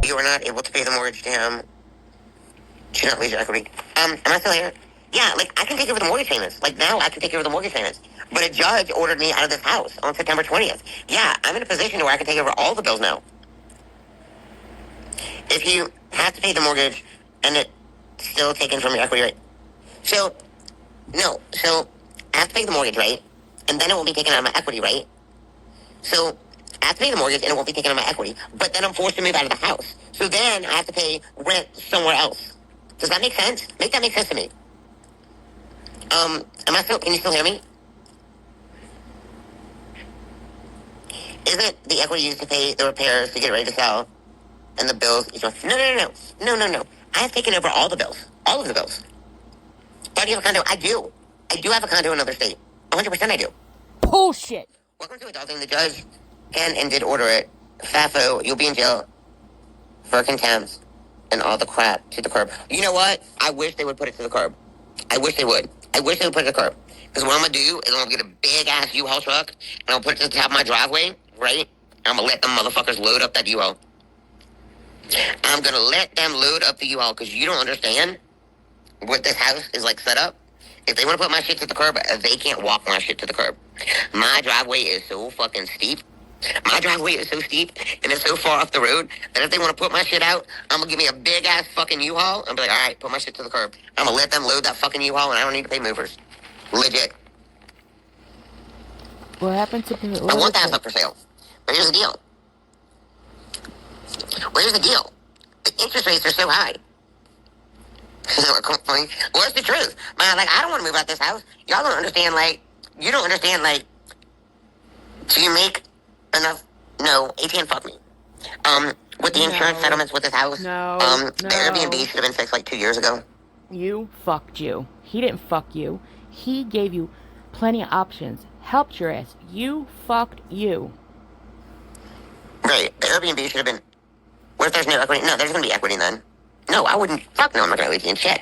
You were not able to pay the mortgage to him. Do not lose your equity. Am I still here? Yeah, like, I can take over the mortgage payments. Like, now I can take over the mortgage payments. But a judge ordered me out of this house on September 20th. Yeah, I'm in a position where I can take over all the bills now. If you have to pay the mortgage and it's still taken from your equity, right? So, no. So, I have to pay the mortgage, right? And then it will be taken out of my equity, right? So, I have to pay the mortgage and it won't be taken out of my equity. But then I'm forced to move out of the house. So then I have to pay rent somewhere else. Does that make sense? Make that make sense to me. Can you still hear me? Isn't the equity used to pay the repairs to get ready to sell and the bills? No. I have taken over all the bills. All of the bills. Why do you have a condo? I do. I do have a condo in another state. 100% I do. Bullshit. Welcome to adulting. The judge can and did order it. FAFO, you'll be in jail for contempt and all the crap to the curb. You know what? I wish they would put it to the curb. I wish they would. I wish they would put it to the curb. Because what I'm going to do is I'm going to get a big-ass U-Haul truck, and I'll put it to the top of my driveway, right? And I'm going to let them motherfuckers load up that U-Haul. I'm going to let them load up the U-Haul, because you don't understand what this house is, like, set up. If they want to put my shit to the curb, they can't walk my shit to the curb. My driveway is so fucking steep. My driveway is so steep, and it's so far off the road, that if they want to put my shit out, I'm going to give me a big-ass fucking U-Haul, and be like, all right, put my shit to the curb. I'm going to let them load that fucking U-Haul, and I don't need to pay movers. Legit. What happened to... I want the house up for sale. But here's the deal. The interest rates are so high. What's the truth? Man, like, I don't want to move out this house. Y'all don't understand, like, you don't understand, like, do you make enough? No, ATN fuck me. With the insurance settlements with this house, the Airbnb should have been fixed like 2 years ago. You fucked you. He didn't fuck you. He gave you plenty of options. Helped your ass. You fucked you. Right. The Airbnb should have been... What if there's no equity? No, there's going to be equity then. No, I wouldn't. Fuck no, I'm not going to ATN shit.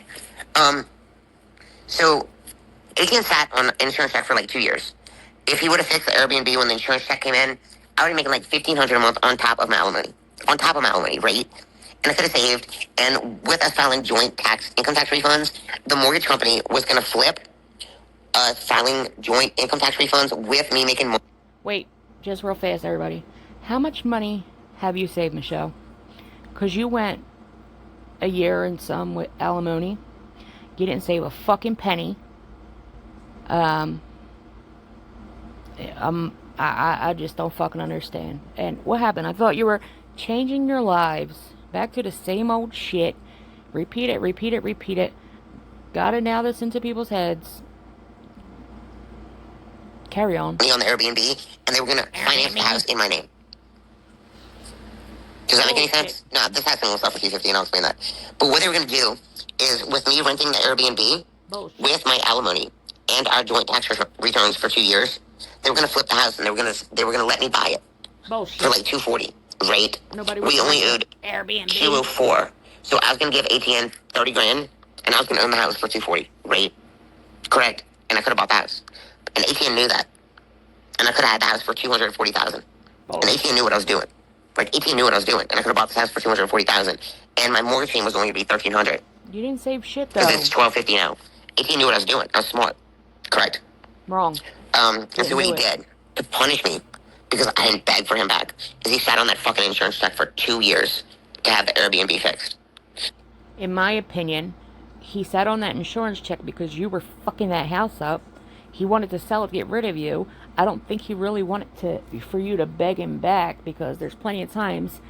So, ATN sat on insurance check for like 2 years. If he would have fixed the Airbnb when the insurance check came in, I would be making like $1,500 a month on top of my alimony. On top of my alimony, right? And I could have saved. And with us filing joint income tax refunds, the mortgage company was going to flip filing joint income tax refunds with me making more. Wait, just real fast, everybody. How much money have you saved, Michelle? Because you went a year and some with alimony. You didn't save a fucking penny. I just don't fucking understand. And what happened? I thought you were changing your lives back to the same old shit. Repeat it. Gotta nail this into people's heads. Carry on. Me on the Airbnb, and they were gonna finance the house in my name. Does that make any sense? No, this has been stuff for 250, and I'll explain that. But what they were gonna do is, with me renting the Airbnb, with my alimony and our joint tax returns for 2 years, they were gonna flip the house, and they were gonna let me buy it for like $240, right? We only owed Airbnb $204, so I was gonna give ATN $30,000, and I was gonna own the house for $240, right? Correct. And I could have bought the house, and ATN knew that, and I could have had the house for $240,000, and ATN knew what I was doing. Like, ATN knew what I was doing, and I could have bought this house for $240,000, and my mortgage payment was going to be $1,300. You didn't save shit though. Because it's $1,250 now. ATN knew what I was doing. I was smart. Correct. Wrong. And so what he did to punish me, because I didn't beg for him back, is he sat on that fucking insurance check for 2 years to have the Airbnb fixed. In my opinion, he sat on that insurance check because you were fucking that house up. He wanted to sell it to get rid of you. I don't think he really wanted for you to beg him back, because there's plenty of times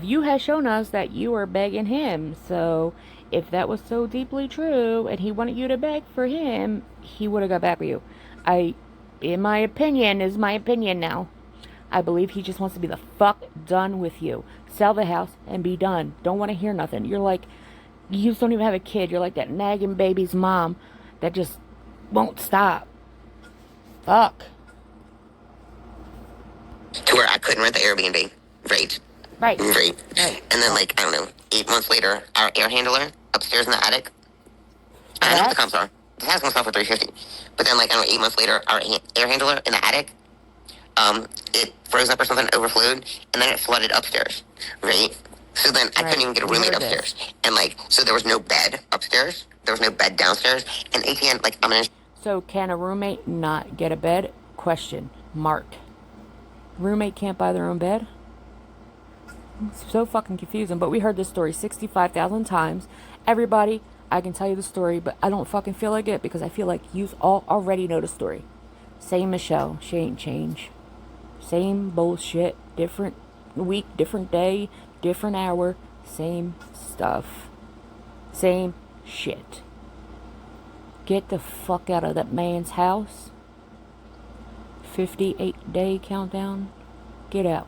you has shown us that you were begging him. So if that was so deeply true and he wanted you to beg for him, he would have got back with you. In my opinion, is my opinion now, I believe he just wants to be the fuck done with you. Sell the house and be done. Don't want to hear nothing. You're like, you just don't even have a kid. You're like that nagging baby's mom that just won't stop. Fuck. To where I couldn't rent the Airbnb. Right. And then, like, I don't know, 8 months later, our air handler upstairs in the attic, I know what the comps are. This house gonna sell for $350. But then, like, I don't know, 8 months later, our air handler in the attic it froze up or something, overflowed, and then it flooded upstairs, right? So then I couldn't even get a roommate upstairs. And, like, so there was no bed upstairs. There was no bed downstairs. And ATN, like, I'm in. So can a roommate not get a bed? Question mark. Roommate can't buy their own bed? It's so fucking confusing. But we heard this story 65,000 times. Everybody, I can tell you the story, but I don't fucking feel like it because I feel like you all already know the story. Same Michelle. She ain't changed. Same bullshit. Different week, different day, different hour. Same stuff. Same shit. Get the fuck out of that man's house. 58-day countdown. Get out.